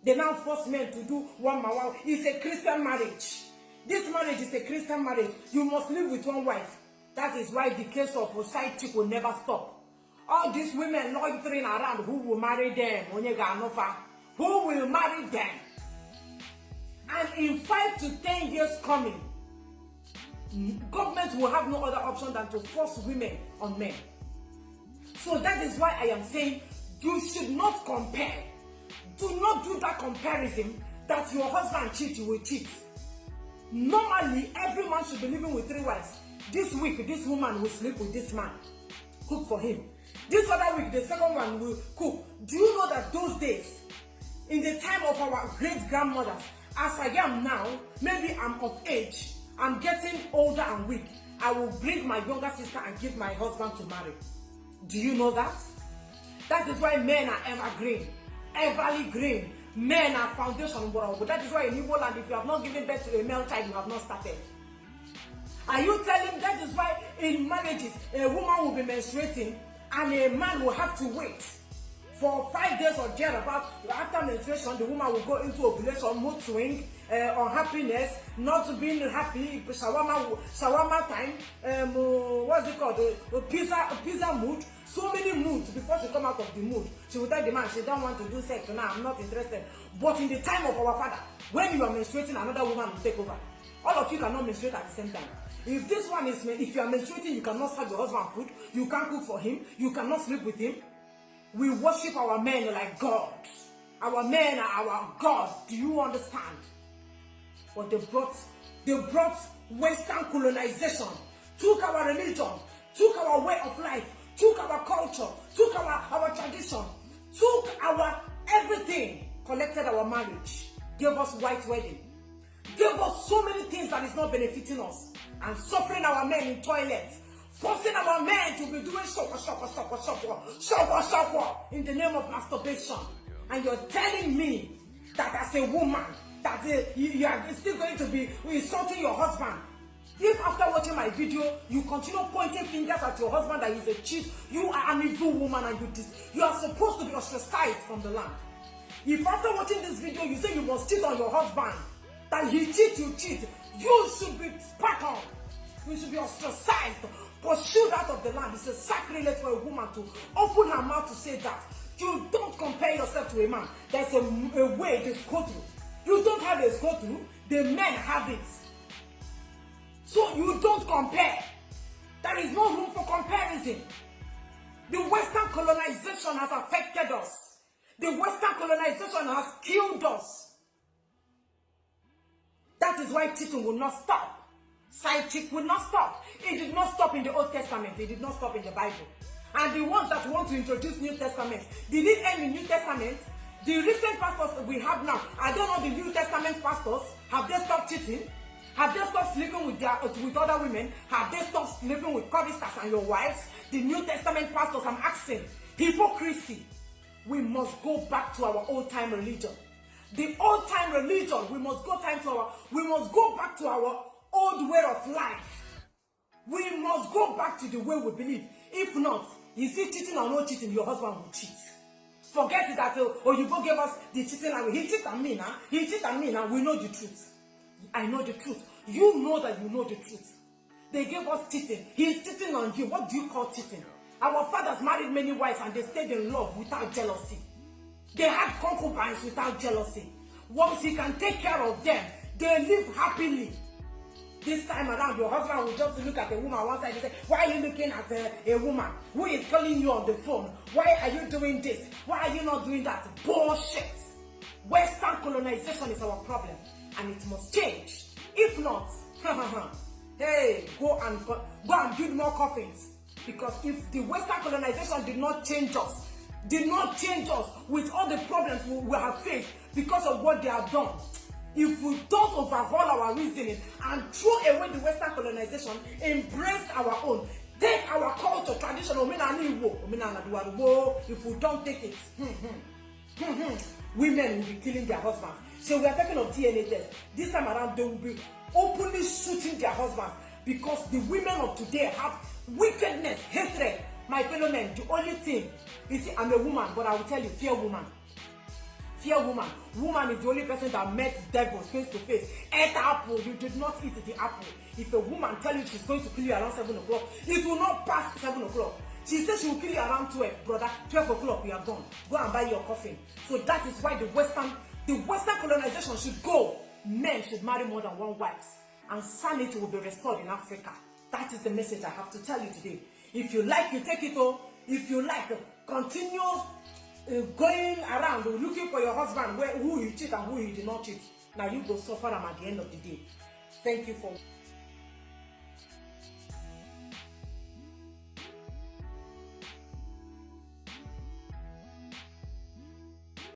They now force men to do one by one. It's a Christian marriage. This marriage is a Christian marriage. You must live with one wife. That is why the case of a side chick will never stop. All these women loitering around, who will marry them? Who will marry them? And in 5 to 10 years coming, government will have no other option than to force women on men. So that is why I am saying you should not compare. Do not do that comparison that your husband cheats, you will cheat. Normally, every man should be living with 3 wives. This week, this woman will sleep with this man. Cook for him. This other week, the second one will cook. Do you know that those days, in the time of our great-grandmothers, as I am now, maybe I'm of age, I'm getting older and weak, I will bring my younger sister and give my husband to marry. Do you know that? That is why men are evergreen. Everly green. Men are foundation. But that is why in Igbo land, if you have not given birth to a male child, you have not started. Are you telling that is why in marriages, a woman will be menstruating and a man will have to wait for 5 days or thereabout? After menstruation, the woman will go into ovulation, mood swing, unhappiness, not being happy, shawarma time, what's it called, pizza mood. So many moods before she come out of the mood. She will tell the man she don't want to do sex. Now I'm not interested. But in the time of our father, when you are menstruating, another woman will take over. All of you cannot menstruate at the same time. If this one is, if you are menstruating, you cannot serve your husband food. You can't cook for him. You cannot sleep with him. We worship our men like God. Our men are our God. Do you understand? But they brought Western colonization, took our religion, took our way of life, took our culture, took our tradition, took our everything, collected our marriage, gave us white wedding, gave us so many things that is not benefiting us, and suffering our men in toilets, forcing our men to be doing shopper in the name of masturbation. And you're telling me that as a woman, that you are still going to be insulting your husband. If after watching my video, you continue pointing fingers at your husband that he's a cheat, you are an evil woman and you are supposed to be ostracized from the land. If after watching this video, you say you must cheat on your husband, that he cheats, you cheat, you should be spat on. You should be ostracized, pursued out of the land. It's a sacrilege for a woman to open her mouth to say that. You don't compare yourself to a man. There's a way they go through. You don't have a go through, the men have it. So you don't compare. There is no room for comparison. The Western colonization has affected us. The Western colonization has killed us. That is why cheating will not stop. Side chick will not stop. It did not stop in the Old Testament. It did not stop in the Bible. And the ones that want to introduce New Testament, did it end in New Testament? The recent pastors we have now, I don't know the New Testament pastors, have they stopped cheating? Have they stopped sleeping with other women? Have they stopped sleeping with choristers and your wives? The New Testament pastors, I'm asking, hypocrisy. We must go back to our old-time religion. The old-time religion, we must go back to our old way of life. We must go back to the way we believe. If not, you see, cheating or no cheating, your husband will cheat. Forget it that, you go give us the cheating language. He cheated on me now. He cheated on me now. We know the truth. I know the truth. You know that you know the truth. They gave us cheating. He is cheating on you. What do you call cheating? Our fathers married many wives and they stayed in love without jealousy. They had concubines without jealousy. Once he can take care of them, they live happily. This time around, your husband will just look at a woman one side and say, why are you looking at a woman who is calling you on the phone? Why are you doing this? Why are you not doing that? Bullshit. Western colonization is our problem and it must change. If not, hey, go and build more coffins. Because if the Western colonization did not change us with all the problems we have faced because of what they have done, if we don't overhaul our reasoning and throw away the Western colonization, embrace our own, take our culture, tradition, if we don't take it, women will be killing their husbands. So we are talking of DNA test. This time around, they will be openly shooting their husbands because the women of today have wickedness, hatred. My fellow men, the only thing, you see, I'm a woman, but I will tell you, fear woman. fear woman. Woman is the only person that met devil face to face. Ate apple, you did not eat the apple. If a woman tell you she's going to kill you around 7 o'clock, it will not pass 7 o'clock. She said she will kill you around 12, brother. 12 o'clock, you are gone. Go and buy your coffin. So that is why the Western colonization should go. Men should marry more than one wife, and sanity will be restored in Africa. That is the message I have to tell you today. If you like, you take it all. If you like, continue going around looking for your husband, who you cheat and who you did not cheat. Now you go suffer them at the end of the day. Thank you for